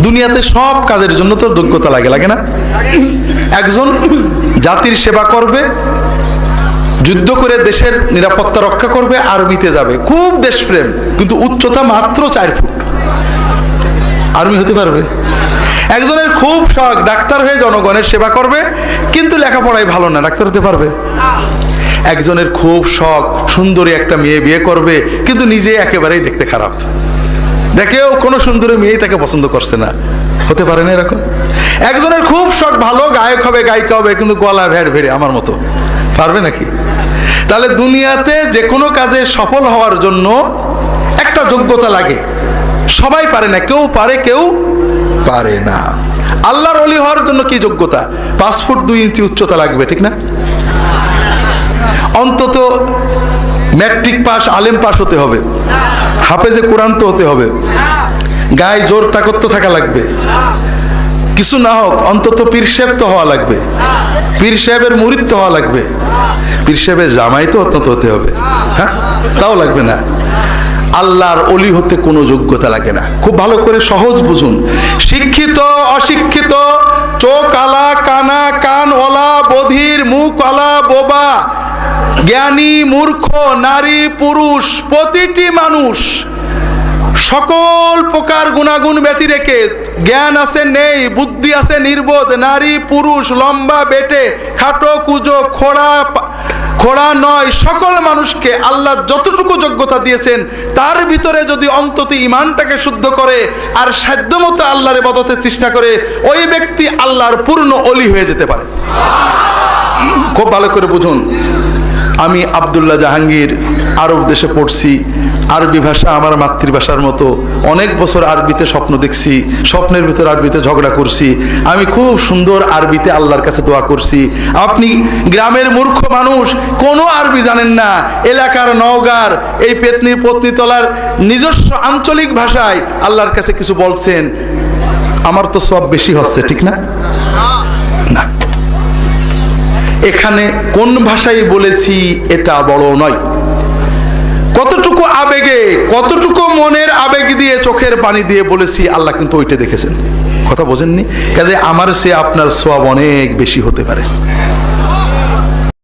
দুনিয়াতে সব কাজের জন্য তো যোগ্যতা লাগে, লাগে না? একজন জাতির সেবা করবে, যুদ্ধ করে দেশের নিরাপত্তা রক্ষা করবে, আর্মিতে যাবে, খুব দেশপ্রেম, কিন্তু উচ্চতা মাত্র 4 ফুট, আর্মি হতে পারবে? একজনের খুব শখ ডাক্তার হয়ে জনগণের সেবা করবে, কিন্তু লেখাপড়ায় ভালো না, ডাক্তার হতে পারবে? একজনের খুব শখ সুন্দরী একটা মেয়ে বিয়ে করবে, কিন্তু নিজে একেবারেই দেখতে খারাপ, দেখেও কোনো সুন্দরী মেয়েই তাকে পছন্দ করছে না, হতে পারে না এরকম? একজনের খুব শখ ভালো গায়ক হবে, গায়িকা হবে, কিন্তু গলা ভেড় ভেড়ে আমার মতো, পারবে নাকি? তাহলে দুনিয়াতে যে কোনো কাজে সফল হওয়ার জন্য একটা যোগ্যতা লাগে, সবাই পারে না, কেউ পারে কেউ পারে না। আল্লাহর ওলি হওয়ার জন্য কি যোগ্যতা? 5 ফুট 2 ইঞ্চি উচ্চতা লাগবে, ঠিক না? অন্তত ম্যাট্রিক পাস, আলেম পাস হতে হবে, হাফেজে কোরআন তো হতে হবে, গায়ে জোর তাকত থাকা লাগবে, কিছু না হোক অন্তত পীর সাহেব তো হওয়া লাগবে, পীর সাহেবের মুরিদ তো হওয়া লাগবে, পীর সাহেবের জামাই তো অন্তত হতে হবে, হ্যাঁ? তাও লাগবে না। আল্লাহর ওলি হতে কোনো যোগ্যতা লাগে না। খুব ভালো করে সহজ বুঝুন। শিক্ষিত অশিক্ষিত, চোখ আলা কানা কান ওলা, বধির মুখ আলা বোবা, জ্ঞানী মূর্খ, নারী পুরুষ, প্রতিটি মানুষ সকল প্রকার গুণাগুণ ব্যতি রেখে, জ্ঞান আছে নেই, বুদ্ধি আছে নির্বোধ, নারী পুরুষ, লম্বা বেটে, খাটো কুজো, খোড়া নয়, সকল মানুষকে আল্লাহ যতটুকু যোগ্যতা দিয়েছেন তার ভিতরে যদি অন্তত ঈমানটাকে শুদ্ধ করে আর সাধ্যমতো আল্লাহর ইবাদতের চেষ্টা করে, ওই ব্যক্তি আল্লাহর পূর্ণ ওলি হয়ে যেতে পারে। খুব ভালো করে বুঝুন। আমি আব্দুল্লাহ জাহাঙ্গীর আরব দেশে পড়ছি, আরবি ভাষা আমার মাতৃভাষার মতো, অনেক বছর আরবিতে স্বপ্ন দেখছি, স্বপ্নের ভিতর আরবিতে ঝগড়া করছি, আমি খুব সুন্দর আরবিতে আল্লাহর কাছে দোয়া করছি। আপনি গ্রামের মূর্খ মানুষ, কোনো আরবি জানেন না, এলাকার নওগাঁর এই পেতনি পত্নীতলার নিজস্ব আঞ্চলিক ভাষায় আল্লাহর কাছে কিছু বলছেন, আমার তো সব বেশি হচ্ছে, ঠিক না? না, এখানে কোন ভাষায় বলেছি এটা বড় নয়, কতটুকু আবেগে, কতটুকু মনের আবেগ দিয়ে, চোখের পানি দিয়ে বলেছি, আল্লাহ কিন্তু ওইটা দেখেছেন। কথা বোঝেননি? কাজে আমার সে আপনার সওয়াব অনেক বেশি হতে পারে।